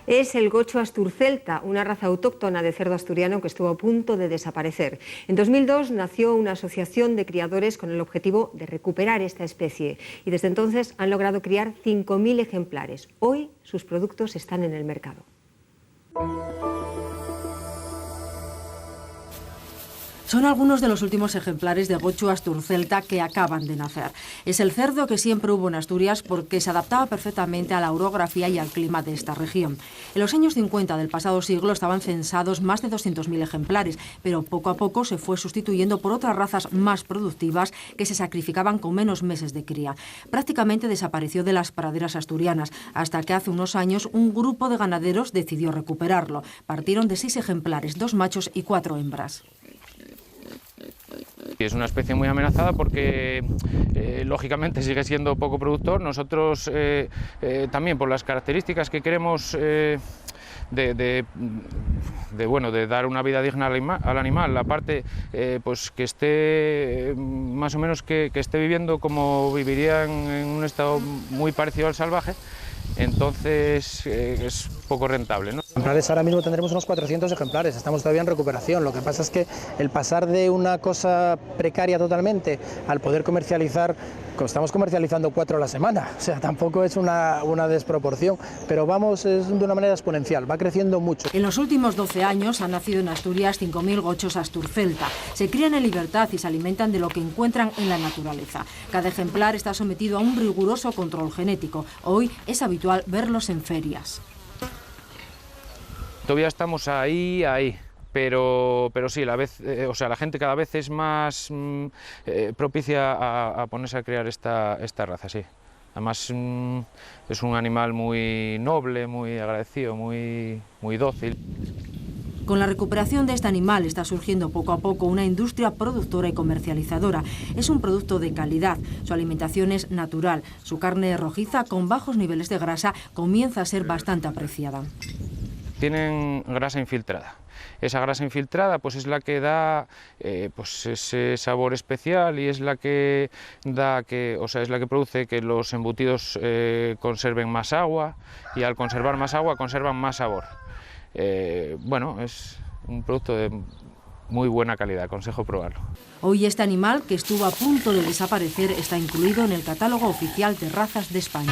Es el gocho asturcelta, una raza autóctona de cerdo asturiano que estuvo a punto de desaparecer. En 2002 nació una asociación de criadores con el objetivo de recuperar esta especie y desde entonces han logrado criar 5.000 ejemplares. Hoy sus productos están en el mercado. Son algunos de los últimos ejemplares de gocho asturcelta que acaban de nacer. Es el cerdo que siempre hubo en Asturias porque se adaptaba perfectamente a la orografía y al clima de esta región. En los años 50 del pasado siglo estaban censados más de 200.000 ejemplares, pero poco a poco se fue sustituyendo por otras razas más productivas que se sacrificaban con menos meses de cría. Prácticamente desapareció de las praderas asturianas, hasta que hace unos años un grupo de ganaderos decidió recuperarlo. Partieron de 6 ejemplares, 2 machos y 4 hembras. Es una especie muy amenazada porque lógicamente sigue siendo poco productor. Nosotros también por las características que queremos de dar una vida digna al animal, aparte pues que esté más o menos que esté viviendo como vivirían en un estado muy parecido al salvaje, entonces es poco rentable, ¿no? Ejemplares ahora mismo tendremos unos 400 ejemplares, estamos todavía en recuperación. Lo que pasa es que el pasar de una cosa precaria totalmente al poder comercializar, estamos comercializando 4 a la semana, o sea, tampoco es una desproporción, pero vamos, es de una manera exponencial, va creciendo mucho. En los últimos 12 años han nacido en Asturias 5.000 gochos asturcelta. Se crían en libertad y se alimentan de lo que encuentran en la naturaleza. Cada ejemplar está sometido a un riguroso control genético. Hoy es habitual verlos en ferias. Todavía estamos ahí, pero sí, la gente cada vez es más propicia a ponerse a criar esta raza, sí. Además es un animal muy noble, muy agradecido, muy dócil. Con la recuperación de este animal está surgiendo poco a poco una industria productora y comercializadora. Es un producto de calidad, su alimentación es natural, su carne rojiza con bajos niveles de grasa comienza a ser bastante apreciada. Tienen grasa infiltrada. Esa grasa infiltrada pues es la que da pues ese sabor especial y es la que es la que produce que los embutidos conserven más agua y al conservar más agua conservan más sabor. Bueno, es un producto de muy buena calidad, aconsejo probarlo. Hoy este animal, que estuvo a punto de desaparecer, está incluido en el catálogo oficial de razas de España.